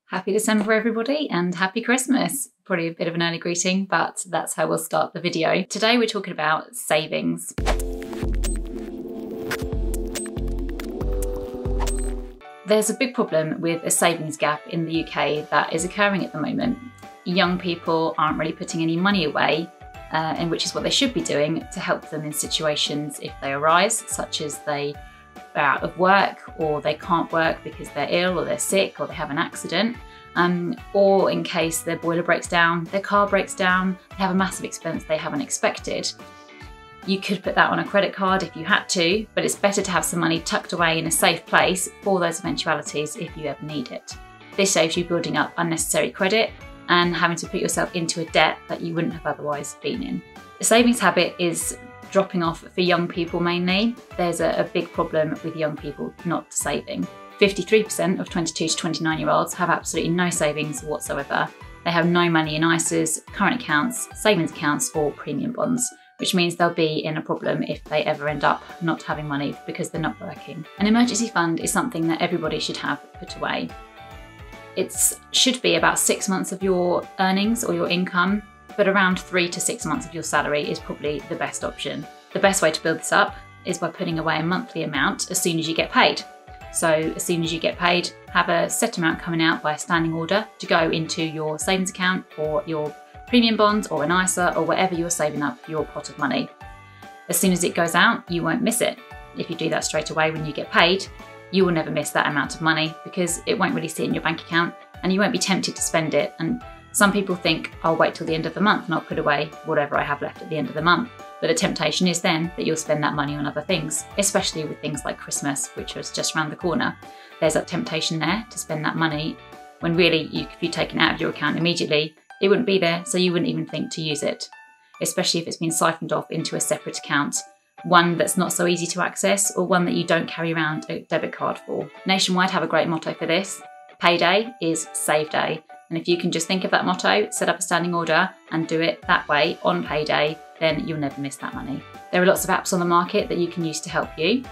Happy December, everybody, and happy Christmas. Probably a bit of an early greeting, but that's how we'll start the video. Today we're talking about savings. There's a big problem with a savings gap in the UK that is occurring at the moment. Young people aren't really putting any money away, and which is what they should be doing to help them in situations if they arise, such as they are out of work, or they can't work because they're ill or they're sick or they have an accident, or in case their boiler breaks down, their car breaks down, they have a massive expense they haven't expected. You could put that on a credit card if you had to, but it's better to have some money tucked away in a safe place for those eventualities if you ever need it. This saves you building up unnecessary credit and having to put yourself into a debt that you wouldn't have otherwise been in. The savings habit is dropping off for young people mainly. There's a big problem with young people not saving. 53% of 22 to 29-year-olds have absolutely no savings whatsoever. They have no money in ISAs, current accounts, savings accounts or premium bonds, which means they'll be in a problem if they ever end up not having money because they're not working. An emergency fund is something that everybody should have put away. It should be about 6 months of your earnings or your income, but around 3 to 6 months of your salary is probably the best option. The best way to build this up is by putting away a monthly amount as soon as you get paid. So as soon as you get paid, have a set amount coming out by a standing order to go into your savings account or your premium bonds or an ISA or whatever you're saving up your pot of money. As soon as it goes out, you won't miss it. If you do that straight away when you get paid, you will never miss that amount of money because it won't really sit in your bank account and you won't be tempted to spend it. And some people think, I'll wait till the end of the month and I'll put away whatever I have left at the end of the month. But the temptation is then that you'll spend that money on other things, especially with things like Christmas, which is just around the corner. There's that temptation there to spend that money when really, if you take it out of your account immediately, it wouldn't be there, so you wouldn't even think to use it, especially if it's been siphoned off into a separate account, one that's not so easy to access or one that you don't carry around a debit card for. Nationwide have a great motto for this. Payday is save day. And if you can just think of that motto, set up a standing order and do it that way on payday, then you'll never miss that money. There are lots of apps on the market that you can use to help you.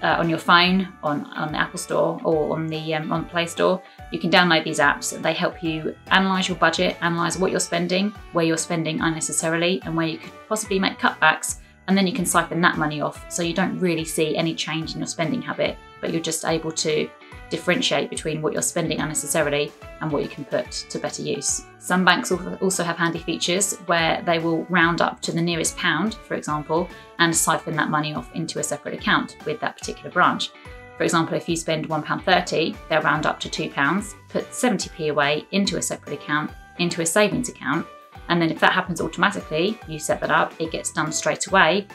On your phone, on the Apple Store or on the Play Store. You can download these apps. They help you analyse your budget, analyse what you're spending, where you're spending unnecessarily and where you could possibly make cutbacks, and then you can siphon that money off so you don't really see any change in your spending habit, but you're just able to differentiate between what you're spending unnecessarily and what you can put to better use. Some banks also have handy features where they will round up to the nearest pound, for example, and siphon that money off into a separate account with that particular branch. For example, if you spend £1.30, they'll round up to £2, put 70p away into a separate account, into a savings account, and then if that happens automatically, you set that up, it gets done straight away.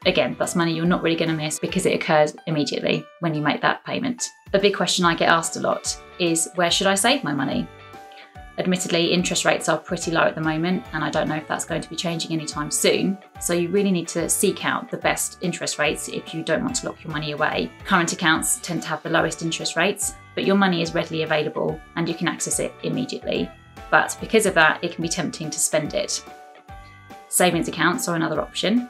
Again, that's money you're not really going to miss because it occurs immediately when you make that payment. A big question I get asked a lot is, where should I save my money? Admittedly, interest rates are pretty low at the moment, and I don't know if that's going to be changing anytime soon. So you really need to seek out the best interest rates if you don't want to lock your money away. Current accounts tend to have the lowest interest rates, but your money is readily available and you can access it immediately. But because of that, it can be tempting to spend it. Savings accounts are another option.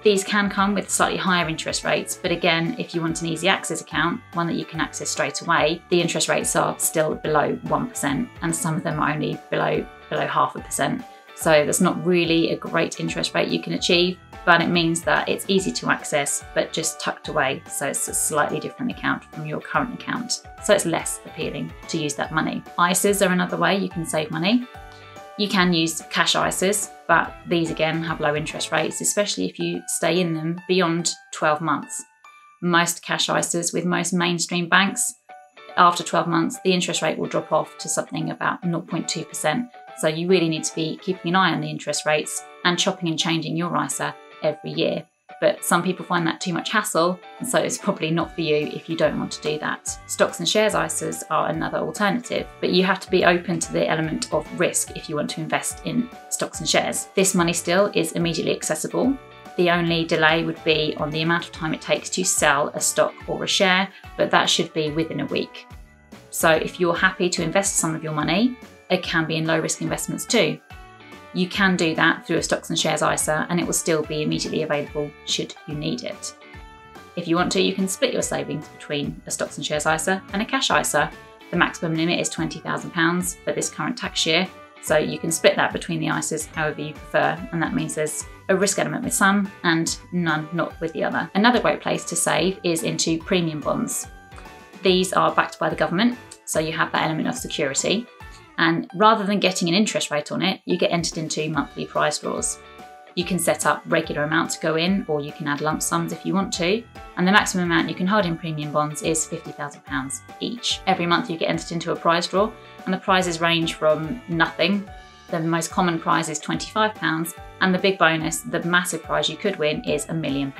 These can come with slightly higher interest rates, but again, if you want an easy access account, one that you can access straight away, the interest rates are still below 1%, and some of them are only below 0.5%. So that's not really a great interest rate you can achieve, but it means that it's easy to access, but just tucked away. So it's a slightly different account from your current account. So it's less appealing to use that money. ISAs are another way you can save money. You can use cash ISAs, but these again have low interest rates, especially if you stay in them beyond 12 months. Most cash ISAs with most mainstream banks, after 12 months, the interest rate will drop off to something about 0.2%. So you really need to be keeping an eye on the interest rates and chopping and changing your ISA every year. But some people find that too much hassle, and so it's probably not for you if you don't want to do that. Stocks and shares ISAs are another alternative, but you have to be open to the element of risk if you want to invest in stocks and shares. This money still is immediately accessible. The only delay would be on the amount of time it takes to sell a stock or a share, but that should be within a week. So if you're happy to invest some of your money, it can be in low risk investments too. You can do that through a stocks and shares ISA and it will still be immediately available should you need it. If you want to, you can split your savings between a stocks and shares ISA and a cash ISA. The maximum limit is £20,000 for this current tax year, so you can split that between the ISAs however you prefer, and that means there's a risk element with some and none not with the other. Another great place to save is into premium bonds. These are backed by the government, so you have that element of security, and rather than getting an interest rate on it, you get entered into monthly prize draws. You can set up regular amounts to go in, or you can add lump sums if you want to, and the maximum amount you can hold in premium bonds is £50,000 each. Every month you get entered into a prize draw, and the prizes range from nothing. The most common prize is £25, and the big bonus, the massive prize you could win, is £1 million.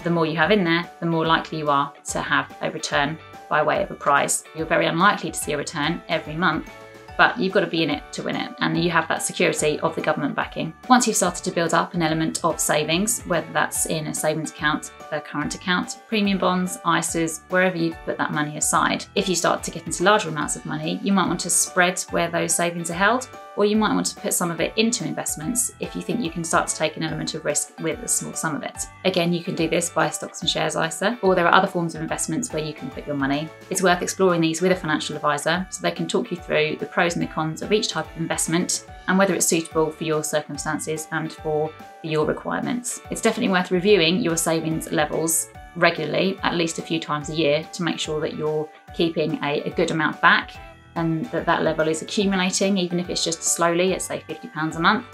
The more you have in there, the more likely you are to have a return by way of a prize. You're very unlikely to see a return every month, but you've got to be in it to win it, and you have that security of the government backing. Once you've started to build up an element of savings, whether that's in a savings account, a current account, premium bonds, ISAs, wherever you've put that money aside, if you start to get into larger amounts of money, you might want to spread where those savings are held, or you might want to put some of it into investments if you think you can start to take an element of risk with a small sum of it. Again, you can do this by stocks and shares ISA, or there are other forms of investments where you can put your money. It's worth exploring these with a financial advisor so they can talk you through the pros and the cons of each type of investment and whether it's suitable for your circumstances and for your requirements. It's definitely worth reviewing your savings levels regularly, at least a few times a year, to make sure that you're keeping a good amount back and that level is accumulating, even if it's just slowly at say £50 a month.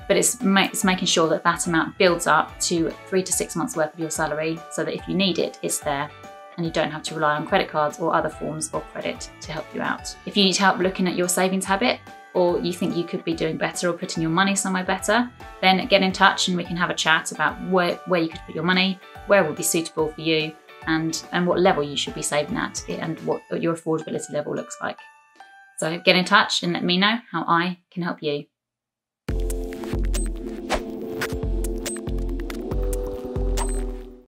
But it's making sure that that amount builds up to 3 to 6 months worth of your salary, so that if you need it, it's there and you don't have to rely on credit cards or other forms of credit to help you out. If you need help looking at your savings habit, or you think you could be doing better or putting your money somewhere better, then get in touch and we can have a chat about where you could put your money, where would be suitable for you, and what level you should be saving at, and what your affordability level looks like. So get in touch and let me know how I can help you.